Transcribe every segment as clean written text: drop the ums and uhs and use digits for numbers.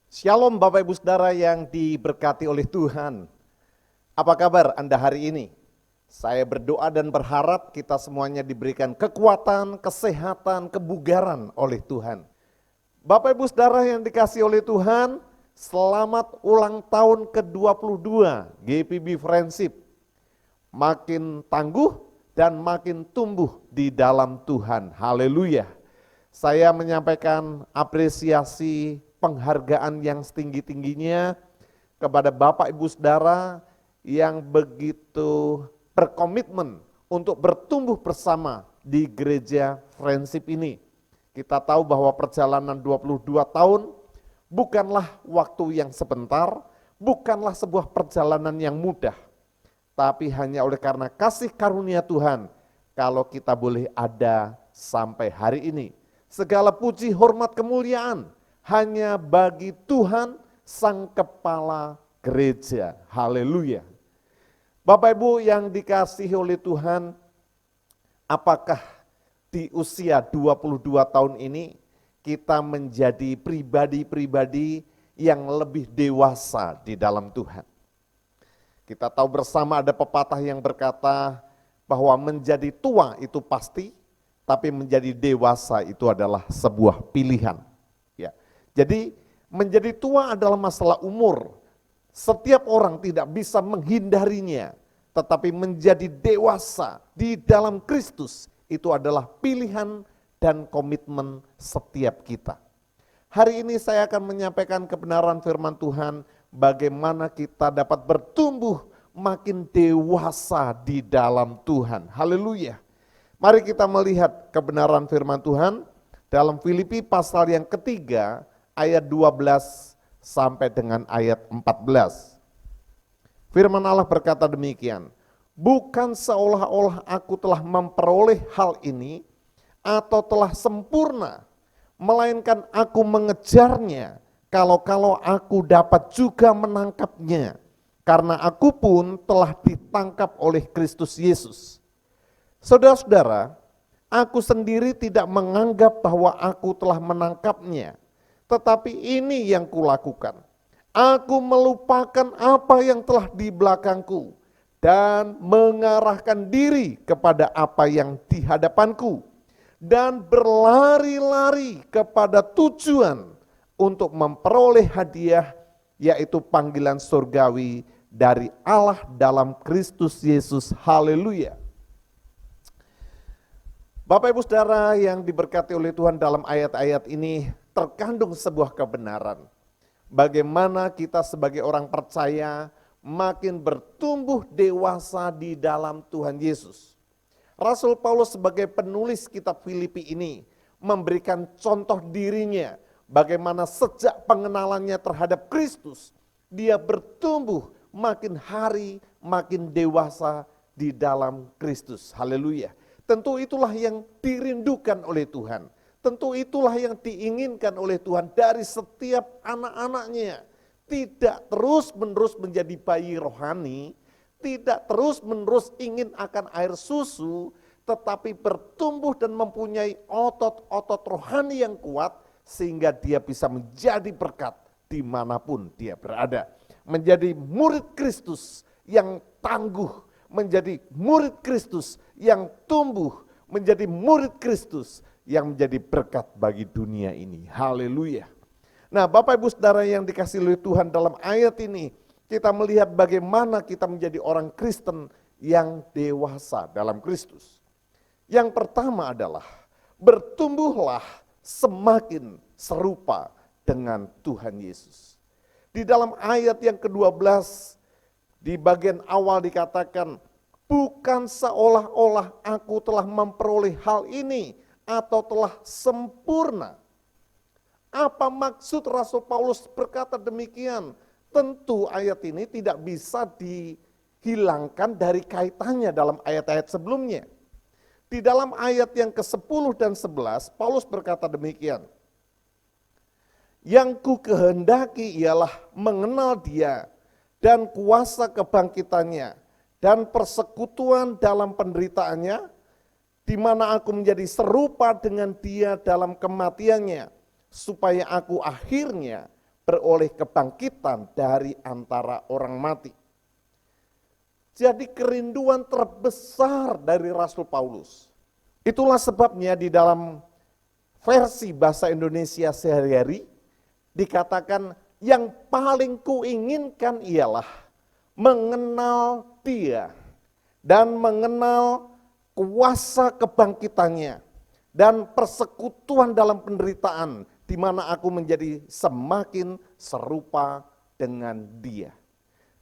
Shalom Bapak Ibu Saudara yang diberkati oleh Tuhan. Apa kabar Anda hari ini? Saya berdoa dan berharap kita semuanya diberikan kekuatan, kesehatan, kebugaran oleh Tuhan. Bapak Ibu Saudara yang dikasihi oleh Tuhan, selamat ulang tahun ke-22 GPB Friendship. Makin tangguh dan makin tumbuh di dalam Tuhan. Haleluya. Saya menyampaikan apresiasi penghargaan yang setinggi-tingginya kepada Bapak Ibu Saudara yang begitu berkomitmen untuk bertumbuh bersama di gereja Friendship ini. Kita tahu bahwa perjalanan 22 tahun bukanlah waktu yang sebentar, bukanlah sebuah perjalanan yang mudah, tapi hanya oleh karena kasih karunia Tuhan kalau kita boleh ada sampai hari ini. Segala puji, hormat, kemuliaan hanya bagi Tuhan Sang Kepala Gereja. Haleluya. Bapak Ibu yang dikasihi oleh Tuhan, apakah di usia 22 tahun ini kita menjadi pribadi-pribadi yang lebih dewasa di dalam Tuhan? Kita tahu bersama ada pepatah yang berkata bahwa menjadi tua itu pasti, tapi menjadi dewasa itu adalah sebuah pilihan. Ya. Jadi menjadi tua adalah masalah umur. Setiap orang tidak bisa menghindarinya, tetapi menjadi dewasa di dalam Kristus itu adalah pilihan dan komitmen setiap kita. Hari ini saya akan menyampaikan kebenaran firman Tuhan, bagaimana kita dapat bertumbuh makin dewasa di dalam Tuhan. Haleluya. Mari kita melihat kebenaran firman Tuhan dalam Filipi pasal yang ketiga ayat 12 sampai dengan ayat 14. Firman Allah berkata demikian, bukan seolah-olah aku telah memperoleh hal ini atau telah sempurna, melainkan aku mengejarnya kalau aku dapat juga menangkapnya, karena aku pun telah ditangkap oleh Kristus Yesus. Saudara-saudara, aku sendiri tidak menganggap bahwa aku telah menangkapnya, tetapi ini yang kulakukan. Aku melupakan apa yang telah di belakangku dan mengarahkan diri kepada apa yang di hadapanku dan berlari-lari kepada tujuan untuk memperoleh hadiah, yaitu panggilan surgawi dari Allah dalam Kristus Yesus. Haleluya. Bapak Ibu Saudara yang diberkati oleh Tuhan, dalam ayat-ayat ini terkandung sebuah kebenaran. Bagaimana kita sebagai orang percaya makin bertumbuh dewasa di dalam Tuhan Yesus. Rasul Paulus sebagai penulis kitab Filipi ini memberikan contoh dirinya, bagaimana sejak pengenalannya terhadap Kristus, dia bertumbuh makin hari makin dewasa di dalam Kristus. Haleluya. Tentu itulah yang dirindukan oleh Tuhan. Tentu itulah yang diinginkan oleh Tuhan dari setiap anak-anaknya. Tidak terus-menerus menjadi bayi rohani, tidak terus-menerus ingin akan air susu, tetapi bertumbuh dan mempunyai otot-otot rohani yang kuat, sehingga dia bisa menjadi berkat dimanapun dia berada. Menjadi murid Kristus yang tangguh, menjadi murid Kristus yang tumbuh, menjadi murid Kristus yang menjadi berkat bagi dunia ini. Haleluya. Nah, Bapak Ibu Saudara yang dikasihi oleh Tuhan, dalam ayat ini kita melihat bagaimana kita menjadi orang Kristen yang dewasa dalam Kristus. Yang pertama adalah bertumbuhlah semakin serupa dengan Tuhan Yesus. Di dalam ayat yang ke-12 di bagian awal dikatakan, bukan seolah-olah aku telah memperoleh hal ini atau telah sempurna. Apa maksud Rasul Paulus berkata demikian? Tentu ayat ini tidak bisa dihilangkan dari kaitannya dalam ayat-ayat sebelumnya. Di dalam ayat yang ke-10 dan 11, Paulus berkata demikian, yang ku kehendaki ialah mengenal Dia dan kuasa kebangkitannya dan persekutuan dalam penderitaannya, di mana aku menjadi serupa dengan Dia dalam kematiannya, supaya aku akhirnya beroleh kebangkitan dari antara orang mati. Jadi kerinduan terbesar dari Rasul Paulus. Itulah sebabnya di dalam versi bahasa Indonesia sehari-hari dikatakan yang paling kuinginkan ialah mengenal Dia dan mengenal kuasa kebangkitannya dan persekutuan dalam penderitaan di mana aku menjadi semakin serupa dengan Dia.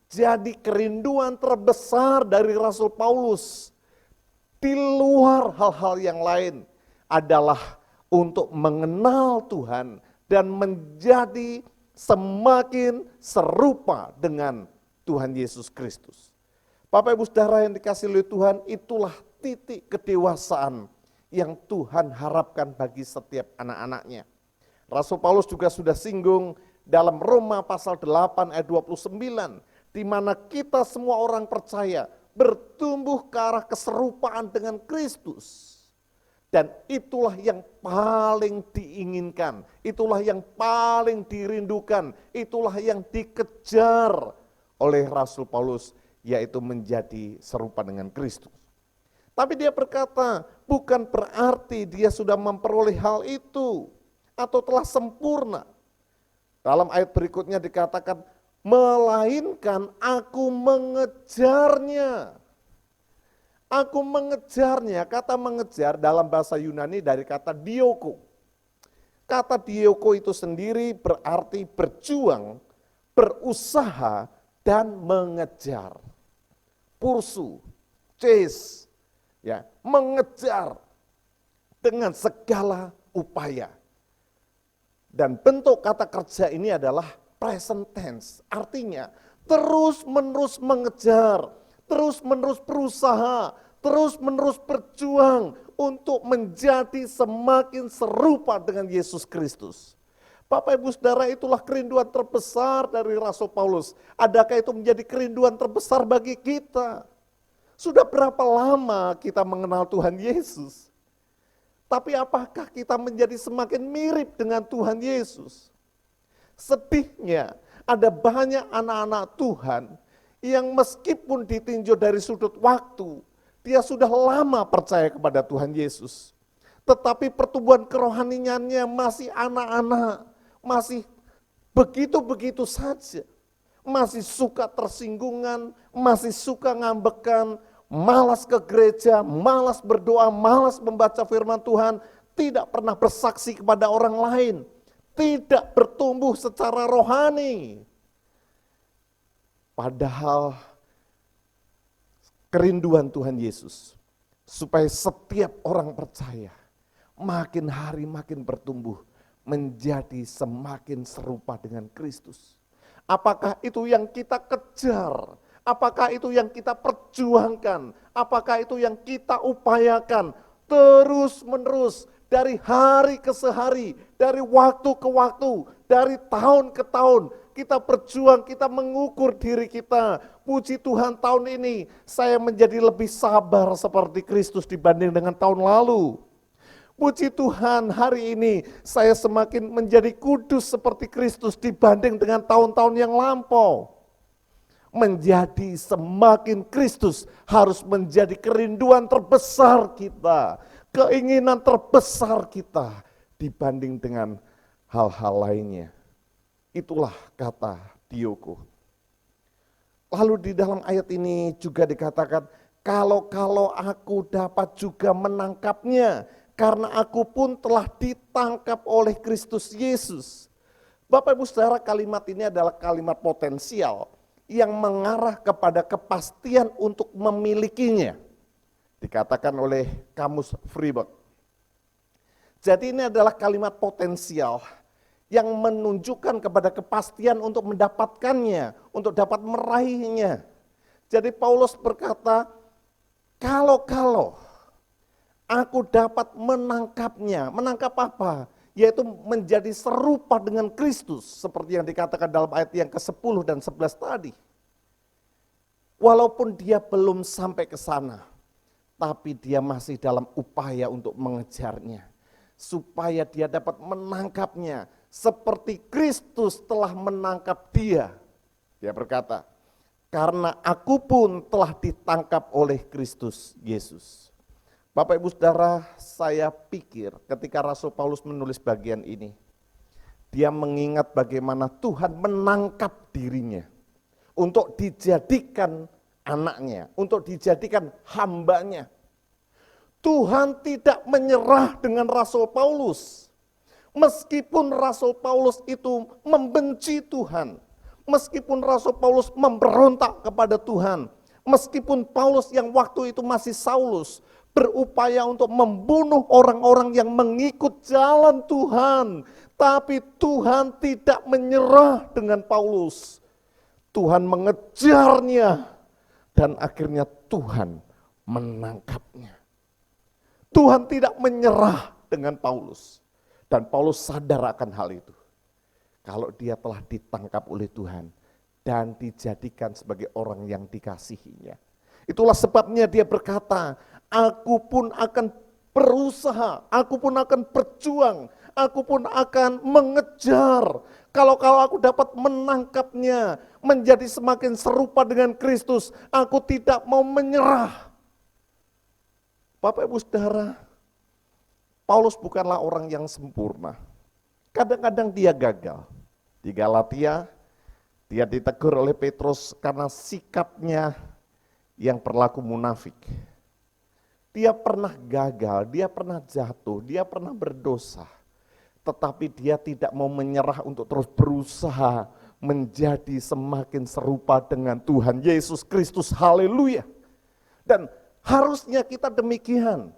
Jadi kerinduan terbesar dari Rasul Paulus di luar hal-hal yang lain adalah untuk mengenal Tuhan dan menjadi semakin serupa dengan Tuhan Yesus Kristus. Bapak Ibu Saudara yang dikasihi oleh Tuhan, itulah titik kedewasaan yang Tuhan harapkan bagi setiap anak-anaknya. Rasul Paulus juga sudah singgung dalam Roma pasal 8 ayat 29, di mana kita semua orang percaya bertumbuh ke arah keserupaan dengan Kristus. Dan itulah yang paling diinginkan, itulah yang paling dirindukan, itulah yang dikejar oleh Rasul Paulus, yaitu menjadi serupa dengan Kristus. Tapi dia berkata, bukan berarti dia sudah memperoleh hal itu atau telah sempurna. Dalam ayat berikutnya dikatakan, melainkan aku mengejarnya. Aku mengejarnya, kata mengejar dalam bahasa Yunani dari kata dioko. Kata dioko itu sendiri berarti berjuang, berusaha, dan mengejar. Pursu, chase, ya, mengejar dengan segala upaya. Dan bentuk kata kerja ini adalah present tense, artinya terus-menerus mengejar, terus-menerus berusaha, terus-menerus berjuang untuk menjadi semakin serupa dengan Yesus Kristus. Bapak Ibu Saudara, itulah kerinduan terbesar dari Rasul Paulus. Adakah itu menjadi kerinduan terbesar bagi kita? Sudah berapa lama kita mengenal Tuhan Yesus? Tapi apakah kita menjadi semakin mirip dengan Tuhan Yesus? Sedihnya, ada banyak anak-anak Tuhan yang meskipun ditinjau dari sudut waktu, dia sudah lama percaya kepada Tuhan Yesus. Tetapi pertumbuhan kerohaniannya masih anak-anak, masih begitu-begitu saja. Masih suka tersinggungan, masih suka ngambekan, malas ke gereja, malas berdoa, malas membaca firman Tuhan, tidak pernah bersaksi kepada orang lain. Tidak bertumbuh secara rohani. Padahal kerinduan Tuhan Yesus supaya setiap orang percaya makin hari makin bertumbuh menjadi semakin serupa dengan Kristus. Apakah itu yang kita kejar? Apakah itu yang kita perjuangkan? Apakah itu yang kita upayakan terus menerus? Dari hari ke hari, dari waktu ke waktu, dari tahun ke tahun, kita berjuang, kita mengukur diri kita. Puji Tuhan, tahun ini saya menjadi lebih sabar seperti Kristus dibanding dengan tahun lalu. Puji Tuhan, hari ini saya semakin menjadi kudus seperti Kristus dibanding dengan tahun-tahun yang lampau. Menjadi semakin Kristus harus menjadi kerinduan terbesar kita. Keinginan terbesar kita dibanding dengan hal-hal lainnya. Itulah kata dioko. Lalu di dalam ayat ini juga dikatakan, kalau aku dapat juga menangkapnya, karena aku pun telah ditangkap oleh Kristus Yesus. Bapak Ibu Saudara, kalimat ini adalah kalimat potensial yang mengarah kepada kepastian untuk memilikinya. Dikatakan oleh Kamus Fribourg. Jadi ini adalah kalimat potensial yang menunjukkan kepada kepastian untuk mendapatkannya, untuk dapat meraihnya. Jadi Paulus berkata, kalau aku dapat menangkapnya, menangkap apa? Yaitu menjadi serupa dengan Kristus, seperti yang dikatakan dalam ayat yang ke-10 dan 11 tadi. Walaupun dia belum sampai ke sana, tapi dia masih dalam upaya untuk mengejarnya. Supaya dia dapat menangkapnya, seperti Kristus telah menangkap dia. Dia berkata, karena aku pun telah ditangkap oleh Kristus Yesus. Bapak Ibu Saudara, saya pikir ketika Rasul Paulus menulis bagian ini, dia mengingat bagaimana Tuhan menangkap dirinya untuk dijadikan anaknya, untuk dijadikan hambanya. Tuhan tidak menyerah dengan Rasul Paulus. Meskipun Rasul Paulus itu membenci Tuhan, meskipun Rasul Paulus memberontak kepada Tuhan, meskipun Paulus yang waktu itu masih Saulus, berupaya untuk membunuh orang-orang yang mengikut jalan Tuhan, tapi Tuhan tidak menyerah dengan Paulus. Tuhan mengejarnya dan akhirnya Tuhan menangkapnya. Tuhan tidak menyerah dengan Paulus dan Paulus sadar akan hal itu. Kalau dia telah ditangkap oleh Tuhan dan dijadikan sebagai orang yang dikasihinya. Itulah sebabnya dia berkata, aku pun akan berusaha, aku pun akan berjuang, aku pun akan mengejar. Kalau aku dapat menangkapnya, menjadi semakin serupa dengan Kristus, aku tidak mau menyerah. Bapak Ibu Saudara, Paulus bukanlah orang yang sempurna. Kadang-kadang dia gagal. Di Galatia, dia ditegur oleh Petrus karena sikapnya yang berlaku munafik. Dia pernah gagal, dia pernah jatuh, dia pernah berdosa. Tetapi dia tidak mau menyerah untuk terus berusaha menjadi semakin serupa dengan Tuhan Yesus Kristus. Haleluya. Dan harusnya kita demikian.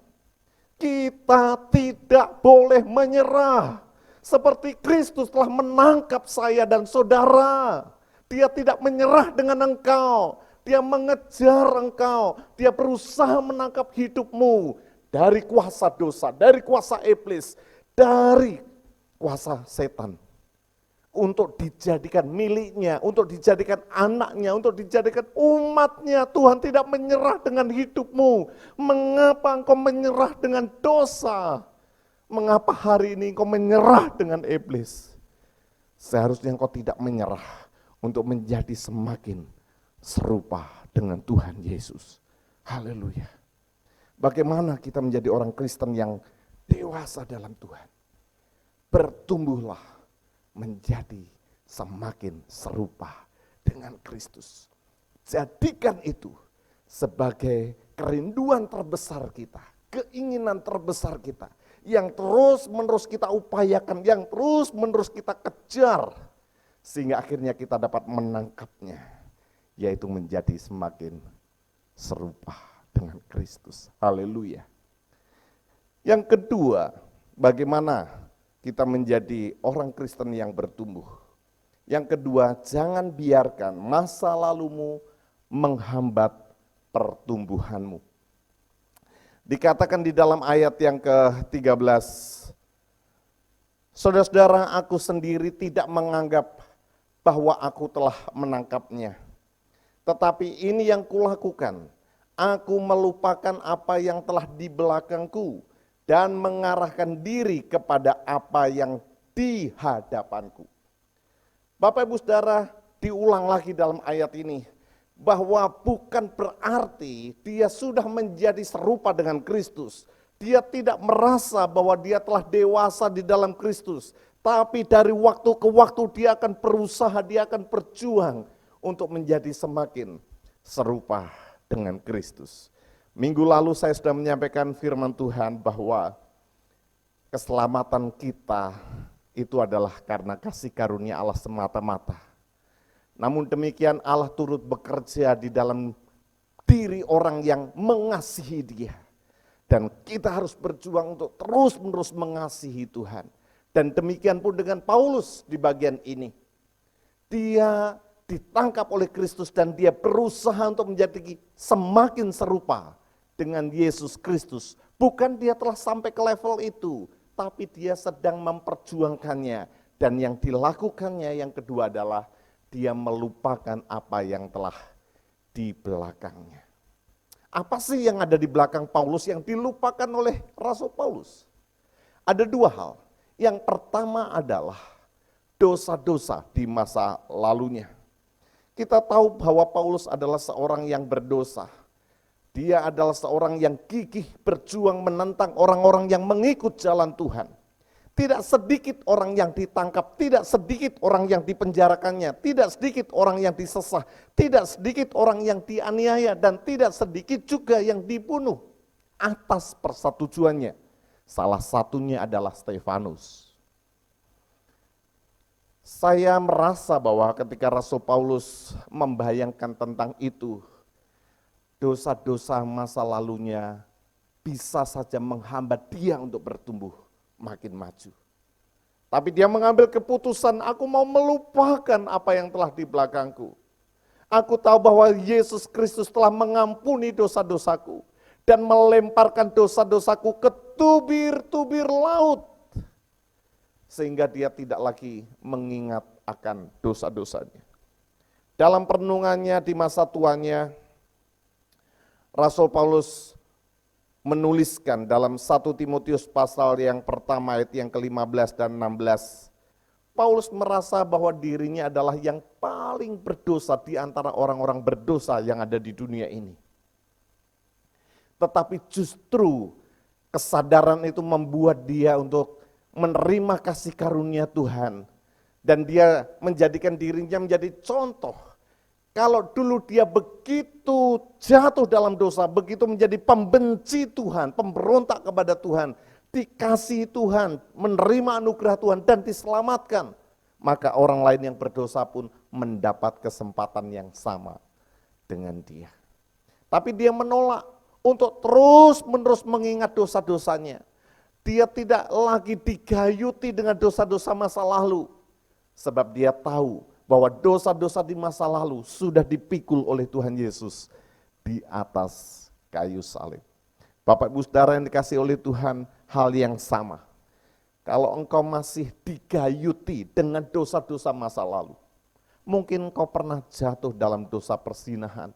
Kita tidak boleh menyerah. Seperti Kristus telah menangkap saya dan saudara. Dia tidak menyerah dengan engkau. Dia mengejar engkau. Dia berusaha menangkap hidupmu dari kuasa dosa, dari kuasa iblis, dari kuasa setan. Untuk dijadikan miliknya, untuk dijadikan anaknya, untuk dijadikan umatnya. Tuhan tidak menyerah dengan hidupmu. Mengapa engkau menyerah dengan dosa? Mengapa hari ini engkau menyerah dengan iblis? Seharusnya engkau tidak menyerah untuk menjadi semakin serupa dengan Tuhan Yesus. Haleluya. Bagaimana kita menjadi orang Kristen yang dewasa dalam Tuhan? Bertumbuhlah menjadi semakin serupa dengan Kristus. Jadikan itu sebagai kerinduan terbesar kita, keinginan terbesar kita, yang terus-menerus kita upayakan, yang terus-menerus kita kejar, sehingga akhirnya kita dapat menangkapnya, yaitu menjadi semakin serupa dengan Kristus. Haleluya. Yang kedua, bagaimana kita menjadi orang Kristen yang bertumbuh. Yang kedua, jangan biarkan masa lalumu menghambat pertumbuhanmu. Dikatakan di dalam ayat yang ke-13, saudara-saudara, aku sendiri tidak menganggap bahwa aku telah menangkapnya. Tetapi ini yang kulakukan, aku melupakan apa yang telah di belakangku dan mengarahkan diri kepada apa yang di hadapanku. Bapak Ibu Saudara, diulang lagi dalam ayat ini, bahwa bukan berarti dia sudah menjadi serupa dengan Kristus. Dia tidak merasa bahwa dia telah dewasa di dalam Kristus. Tapi dari waktu ke waktu dia akan berusaha, dia akan berjuang untuk menjadi semakin serupa dengan Kristus. Minggu lalu saya sudah menyampaikan firman Tuhan bahwa keselamatan kita itu adalah karena kasih karunia Allah semata-mata. Namun demikian Allah turut bekerja di dalam diri orang yang mengasihi Dia. Dan kita harus berjuang untuk terus-menerus mengasihi Tuhan. Dan demikian pun dengan Paulus di bagian ini. Dia ditangkap oleh Kristus dan dia berusaha untuk menjadi semakin serupa dengan Yesus Kristus. Bukan dia telah sampai ke level itu, tapi dia sedang memperjuangkannya. Dan yang dilakukannya yang kedua adalah dia melupakan apa yang telah di belakangnya. Apa sih yang ada di belakang Paulus yang dilupakan oleh Rasul Paulus? Ada dua hal. Yang pertama adalah dosa-dosa di masa lalunya. Kita tahu bahwa Paulus adalah seorang yang berdosa. Dia adalah seorang yang gigih berjuang menentang orang-orang yang mengikut jalan Tuhan. Tidak sedikit orang yang ditangkap, tidak sedikit orang yang dipenjarakannya, tidak sedikit orang yang disesah, tidak sedikit orang yang dianiaya, dan tidak sedikit juga yang dibunuh atas persetujuannya. Salah satunya adalah Stefanus. Saya merasa bahwa ketika Rasul Paulus membayangkan tentang itu, dosa-dosa masa lalunya bisa saja menghambat dia untuk bertumbuh makin maju. Tapi dia mengambil keputusan, aku mau melupakan apa yang telah di belakangku. Aku tahu bahwa Yesus Kristus telah mengampuni dosa-dosaku dan melemparkan dosa-dosaku ke tubir-tubir laut. Sehingga dia tidak lagi mengingat akan dosa-dosanya. Dalam perenungannya di masa tuanya, Rasul Paulus menuliskan dalam 1 Timotius pasal yang pertama ayat yang ke-15 dan 16. Paulus merasa bahwa dirinya adalah yang paling berdosa di antara orang-orang berdosa yang ada di dunia ini. Tetapi justru kesadaran itu membuat dia untuk menerima kasih karunia Tuhan. Dan dia menjadikan dirinya menjadi contoh. Kalau dulu dia begitu jatuh dalam dosa, begitu menjadi pembenci Tuhan, pemberontak kepada Tuhan, dikasihi Tuhan, menerima anugerah Tuhan dan diselamatkan. Maka orang lain yang berdosa pun mendapat kesempatan yang sama dengan dia. Tapi dia menolak untuk terus-menerus mengingat dosa-dosanya. Dia tidak lagi digayuti dengan dosa-dosa masa lalu. Sebab dia tahu bahwa dosa-dosa di masa lalu sudah dipikul oleh Tuhan Yesus di atas kayu salib. Bapak Ibu Saudara yang dikasihi oleh Tuhan, hal yang sama. Kalau engkau masih digayuti dengan dosa-dosa masa lalu, mungkin engkau pernah jatuh dalam dosa perzinahan,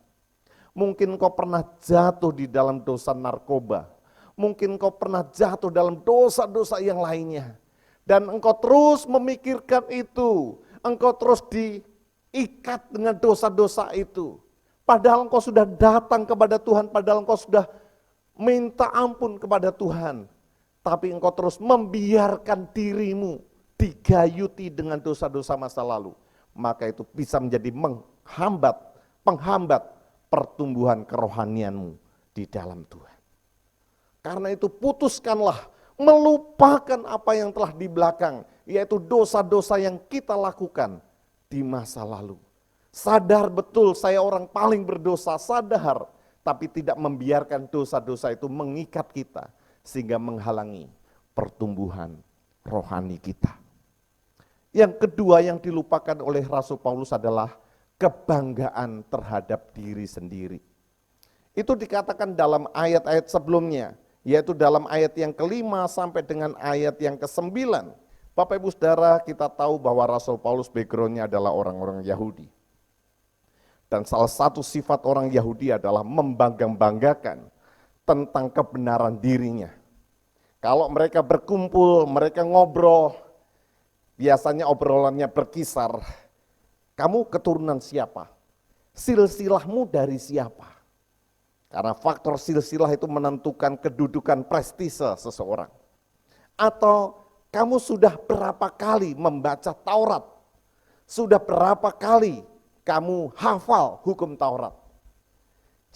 mungkin engkau pernah jatuh di dalam dosa narkoba, mungkin engkau pernah jatuh dalam dosa-dosa yang lainnya, dan engkau terus memikirkan itu, engkau terus diikat dengan dosa-dosa itu. Padahal engkau sudah datang kepada Tuhan, padahal engkau sudah minta ampun kepada Tuhan. Tapi engkau terus membiarkan dirimu digayuti dengan dosa-dosa masa lalu. Maka itu bisa menjadi penghambat pertumbuhan kerohanianmu di dalam Tuhan. Karena itu putuskanlah, melupakan apa yang telah di belakang, yaitu dosa-dosa yang kita lakukan di masa lalu. Sadar betul saya orang paling berdosa, sadar, tapi tidak membiarkan dosa-dosa itu mengikat kita, sehingga menghalangi pertumbuhan rohani kita. Yang kedua yang dilupakan oleh Rasul Paulus adalah kebanggaan terhadap diri sendiri. Itu dikatakan dalam ayat-ayat sebelumnya, yaitu dalam ayat yang ke-5 sampai dengan ayat yang ke-9. Bapak Ibu Saudara, kita tahu bahwa Rasul Paulus background-nya adalah orang-orang Yahudi. Dan salah satu sifat orang Yahudi adalah membangga-banggakan tentang kebenaran dirinya. Kalau mereka berkumpul, mereka ngobrol, biasanya obrolannya berkisar, kamu keturunan siapa? Silsilahmu dari siapa? Karena faktor silsilah itu menentukan kedudukan prestise seseorang. Atau kamu sudah berapa kali membaca Taurat? Sudah berapa kali kamu hafal hukum Taurat?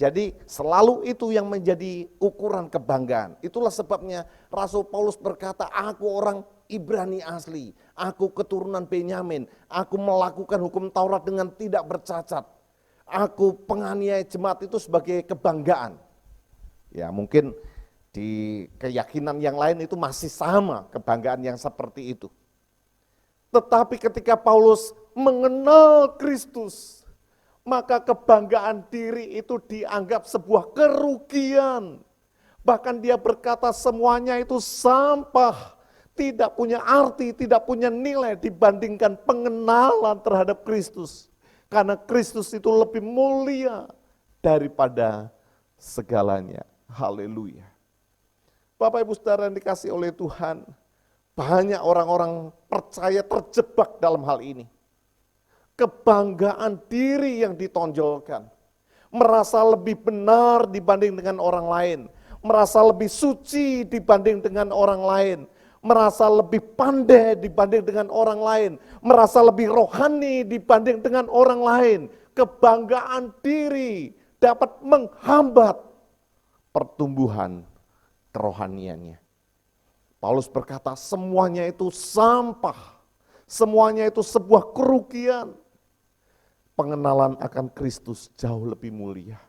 Jadi selalu itu yang menjadi ukuran kebanggaan. Itulah sebabnya Rasul Paulus berkata, aku orang Ibrani asli, aku keturunan Benyamin, aku melakukan hukum Taurat dengan tidak bercacat. Aku penganiaya jemaat itu sebagai kebanggaan. Ya mungkin di keyakinan yang lain itu masih sama kebanggaan yang seperti itu. Tetapi ketika Paulus mengenal Kristus, maka kebanggaan diri itu dianggap sebuah kerugian. Bahkan dia berkata semuanya itu sampah, tidak punya arti, tidak punya nilai dibandingkan pengenalan terhadap Kristus. Karena Kristus itu lebih mulia daripada segalanya. Haleluya. Bapak Ibu Saudara yang dikasihi oleh Tuhan, Banyak orang-orang percaya terjebak dalam hal ini. Kebanggaan diri yang ditonjolkan. Merasa lebih benar dibanding dengan orang lain. Merasa lebih suci dibanding dengan orang lain. Merasa lebih pandai dibanding dengan orang lain. Merasa lebih rohani dibanding dengan orang lain. Kebanggaan diri dapat menghambat pertumbuhan kerohaniannya. Paulus berkata semuanya itu sampah, semuanya itu sebuah kerugian. Pengenalan akan Kristus jauh lebih mulia.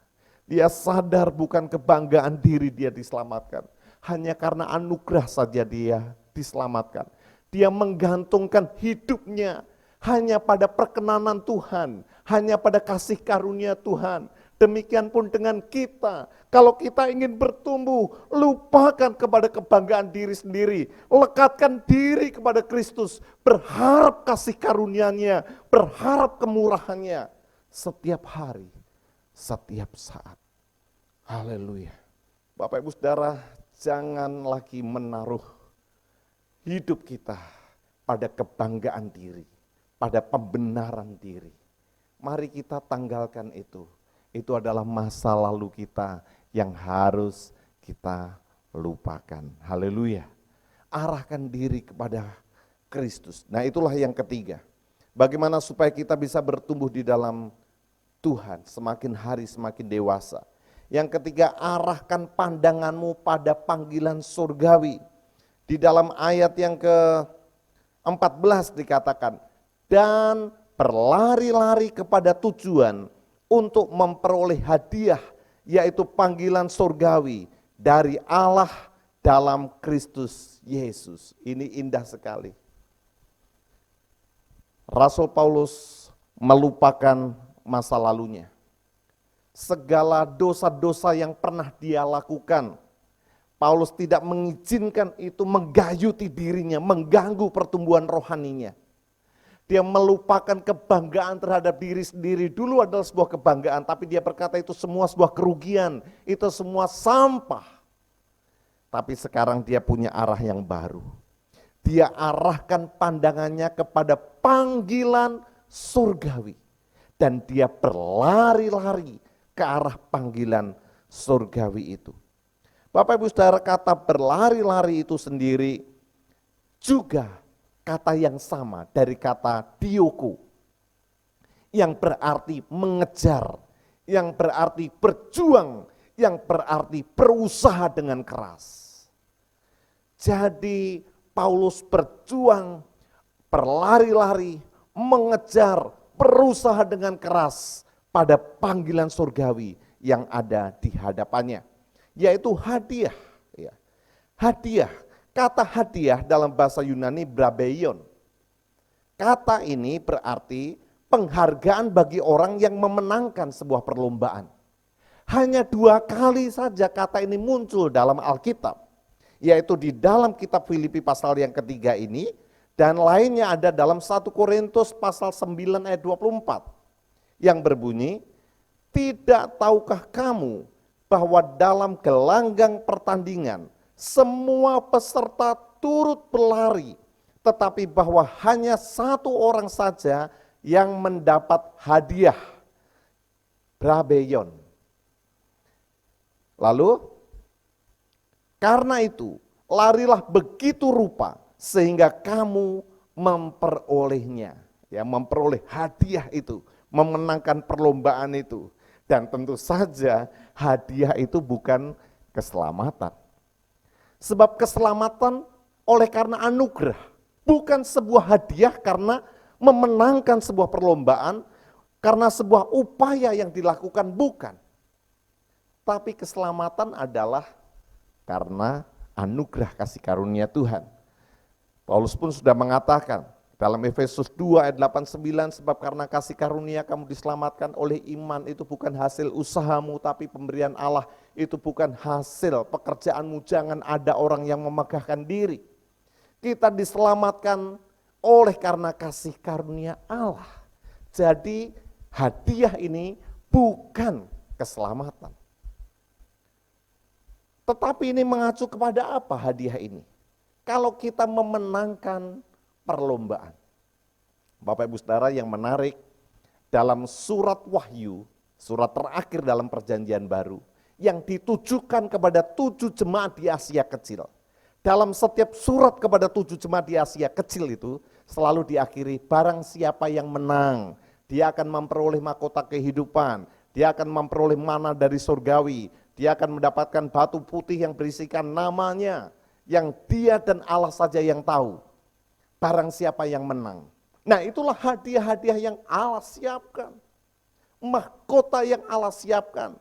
Dia sadar bukan kebanggaan diri dia diselamatkan. Hanya karena anugerah saja dia diselamatkan. Dia menggantungkan hidupnya hanya pada perkenanan Tuhan, hanya pada kasih karunia Tuhan. Demikian pun dengan kita, kalau kita ingin bertumbuh, lupakan kepada kebanggaan diri sendiri, lekatkan diri kepada Kristus, berharap kasih karunia-Nya, berharap kemurahan-Nya setiap hari, setiap saat. Haleluya. Bapak Ibu Saudara, jangan lagi menaruh hidup kita pada kebanggaan diri, pada pembenaran diri. Mari kita tanggalkan itu. Itu adalah masa lalu kita yang harus kita lupakan. Haleluya. Arahkan diri kepada Kristus. Nah, itulah yang ketiga. Bagaimana supaya kita bisa bertumbuh di dalam Tuhan semakin hari semakin dewasa. Yang ketiga, arahkan pandanganmu pada panggilan surgawi. Di dalam ayat yang ke-14 dikatakan, dan berlari-lari kepada tujuan untuk memperoleh hadiah, yaitu panggilan surgawi dari Allah dalam Kristus Yesus. Ini indah sekali. Rasul Paulus melupakan masa lalunya. Segala dosa-dosa yang pernah dia lakukan, Paulus tidak mengizinkan itu menggayuti dirinya, mengganggu pertumbuhan rohaninya. Dia melupakan kebanggaan terhadap diri sendiri. Dulu adalah sebuah kebanggaan, tapi dia berkata itu semua sebuah kerugian, itu semua sampah. Tapi sekarang dia punya arah yang baru. Dia arahkan pandangannya kepada panggilan surgawi. Dan dia berlari-lari ke arah panggilan surgawi itu. Bapak Ibu Saudara, kata berlari-lari itu sendiri juga kata yang sama dari kata dioko, yang berarti mengejar, yang berarti berjuang, yang berarti berusaha dengan keras. Jadi Paulus berjuang, berlari-lari, mengejar, berusaha dengan keras pada panggilan surgawi yang ada di hadapannya, yaitu hadiah. Hadiah. Kata hadiah dalam bahasa Yunani brabeion. Kata ini berarti penghargaan bagi orang yang memenangkan sebuah perlombaan. Hanya 2 kali saja kata ini muncul dalam Alkitab, yaitu di dalam kitab Filipi pasal yang ketiga ini, dan lainnya ada dalam 1 Korintus pasal 9 ayat 24, yang berbunyi, tidak tahukah kamu bahwa dalam gelanggang pertandingan, semua peserta turut berlari, tetapi bahwa hanya 1 orang saja yang mendapat hadiah, brabeion. Lalu, karena itu, larilah begitu rupa sehingga kamu memperolehnya, ya, memperoleh hadiah itu, memenangkan perlombaan itu. Dan tentu saja hadiah itu bukan keselamatan. Sebab keselamatan oleh karena anugerah, bukan sebuah hadiah karena memenangkan sebuah perlombaan, karena sebuah upaya yang dilakukan, bukan. Tapi keselamatan adalah karena anugerah kasih karunia Tuhan. Paulus pun sudah mengatakan dalam Efesus 2 ayat 8-9, sebab karena kasih karunia kamu diselamatkan oleh iman, itu bukan hasil usahamu tapi pemberian Allah, itu bukan hasil pekerjaanmu, jangan ada orang yang memegahkan diri. Kita diselamatkan oleh karena kasih karunia Allah. Jadi hadiah ini bukan keselamatan. Tetapi ini mengacu kepada apa hadiah ini? kalau kita memenangkan perlombaan. Bapak Ibu Saudara, yang menarik, dalam surat Wahyu, surat terakhir dalam perjanjian baru, yang ditujukan kepada 7 jemaat di Asia Kecil. Dalam setiap surat kepada 7 jemaat di Asia Kecil itu, selalu diakhiri, barang siapa yang menang, dia akan memperoleh mahkota kehidupan, dia akan memperoleh mana dari surgawi, dia akan mendapatkan batu putih yang berisikan namanya, yang dia dan Allah saja yang tahu. Barang siapa yang menang. Nah, itulah hadiah-hadiah yang Allah siapkan. Mahkota yang Allah siapkan.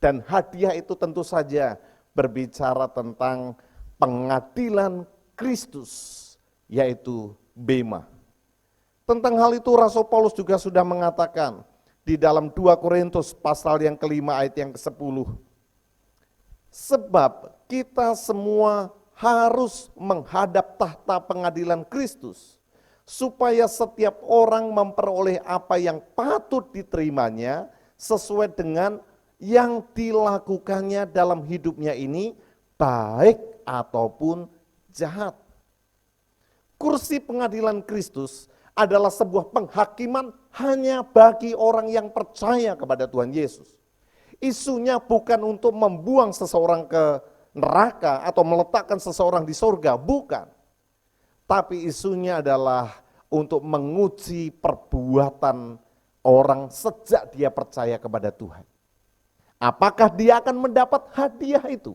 Dan hadiah itu tentu saja berbicara tentang pengadilan Kristus, yaitu bema. Tentang hal itu Rasul Paulus juga sudah mengatakan di dalam 2 Korintus pasal yang kelima ayat yang ke-10. Sebab kita semua harus menghadap tahta pengadilan Kristus, supaya setiap orang memperoleh apa yang patut diterimanya sesuai dengan yang dilakukannya dalam hidupnya ini, baik ataupun jahat. Kursi pengadilan Kristus adalah sebuah penghakiman hanya bagi orang yang percaya kepada Tuhan Yesus. Isunya bukan untuk membuang seseorang ke neraka atau meletakkan seseorang di surga, bukan. Tapi isunya adalah untuk menguji perbuatan orang sejak dia percaya kepada Tuhan. Apakah dia akan mendapat hadiah itu?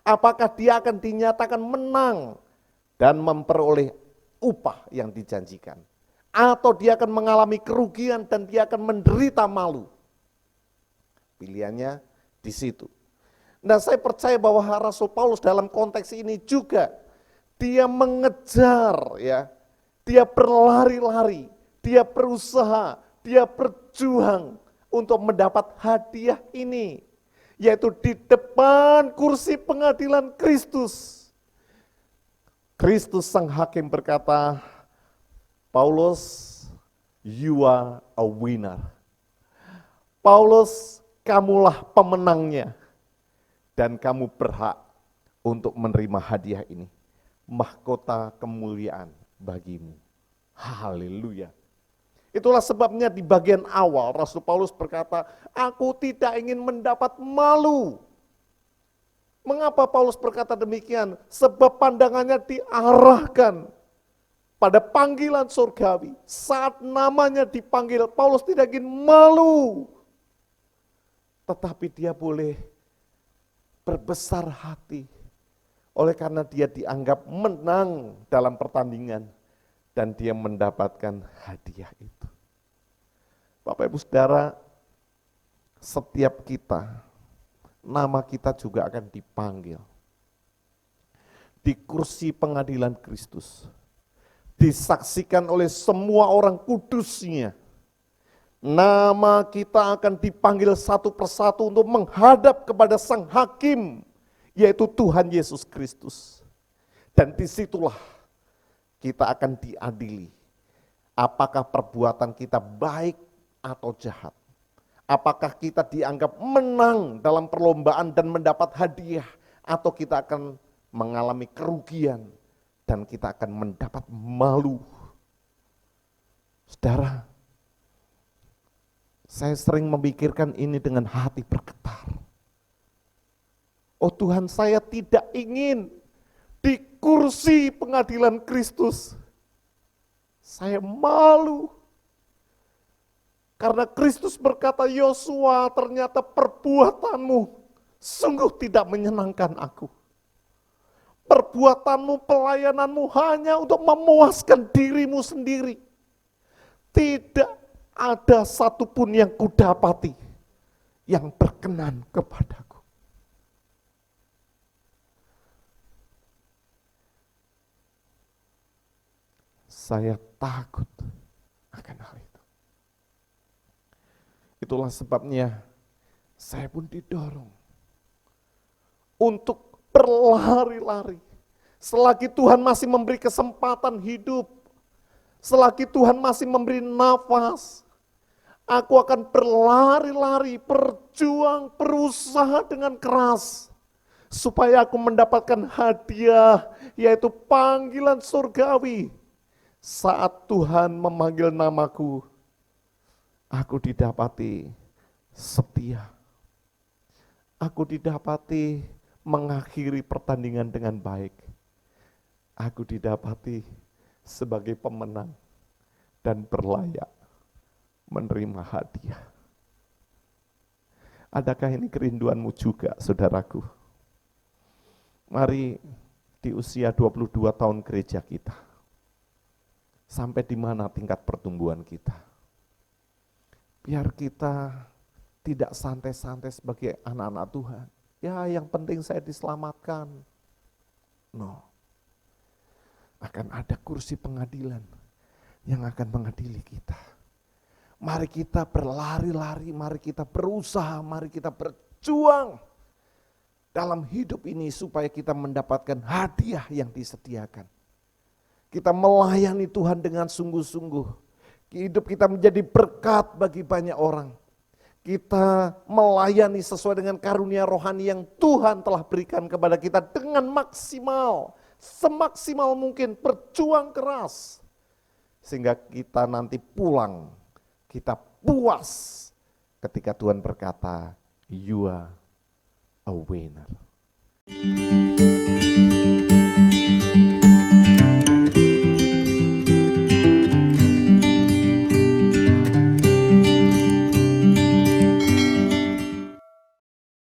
Apakah dia akan dinyatakan menang dan memperoleh upah yang dijanjikan? Atau dia akan mengalami kerugian dan dia akan menderita malu? Pilihannya di situ. Nah, saya percaya bahwa Rasul Paulus dalam konteks ini juga dia mengejar, ya, dia berlari-lari, dia berusaha, dia berjuang untuk mendapat hadiah ini, yaitu di depan kursi pengadilan Kristus. Kristus sang hakim berkata, Paulus, you are a winner. Paulus, kamulah pemenangnya. Dan kamu berhak untuk menerima hadiah ini. Mahkota kemuliaan bagimu. Haleluya. Itulah sebabnya di bagian awal Rasul Paulus berkata, aku tidak ingin mendapat malu. Mengapa Paulus berkata demikian? Sebab pandangannya diarahkan pada panggilan surgawi. Saat namanya dipanggil, Paulus tidak ingin malu. Tetapi dia boleh berbesar hati. Oleh karena dia dianggap menang dalam pertandingan. Dan dia mendapatkan hadiah itu. Bapak Ibu Saudara, setiap kita, nama kita juga akan dipanggil. Di kursi pengadilan Kristus. Disaksikan oleh semua orang kudusnya. Nama kita akan dipanggil satu persatu untuk menghadap kepada sang hakim, yaitu Tuhan Yesus Kristus. Dan disitulah kita akan diadili. Apakah perbuatan kita baik atau jahat? Apakah kita dianggap menang dalam perlombaan dan mendapat hadiah, atau kita akan mengalami kerugian dan kita akan mendapat malu? Saudara, saya sering memikirkan ini dengan hati bergetar. Oh Tuhan, saya tidak ingin di kursi pengadilan Kristus. Saya malu. Karena Kristus berkata, Yosua, ternyata perbuatanmu sungguh tidak menyenangkan aku. Perbuatanmu, pelayananmu hanya untuk memuaskan dirimu sendiri. Tidak ada satupun yang kudapati yang berkenan kepadaku. Saya takut akan hal itu. Itulah sebabnya saya pun didorong untuk berlari-lari. Selagi Tuhan masih memberi kesempatan hidup, selagi Tuhan masih memberi nafas, aku akan berlari-lari, berjuang, berusaha dengan keras, supaya aku mendapatkan hadiah, yaitu panggilan surgawi. Saat Tuhan memanggil namaku, aku didapati setia. Aku didapati mengakhiri pertandingan dengan baik. Aku didapati sebagai pemenang dan berlayak menerima hadiah. Adakah ini kerinduanmu juga, saudaraku? Mari di usia 22 tahun gereja kita, sampai di mana tingkat pertumbuhan kita? Biar kita tidak santai-santai sebagai anak-anak Tuhan. Ya, yang penting saya diselamatkan. No. Akan ada kursi pengadilan yang akan mengadili kita. Mari kita berlari-lari, mari kita berusaha, mari kita berjuang dalam hidup ini supaya kita mendapatkan hadiah yang disediakan. Kita melayani Tuhan dengan sungguh-sungguh. Hidup kita menjadi berkat bagi banyak orang. Kita melayani sesuai dengan karunia rohani yang Tuhan telah berikan kepada kita dengan maksimal, semaksimal mungkin, berjuang keras. Sehingga kita nanti pulang, kita puas ketika Tuhan berkata, you are a winner.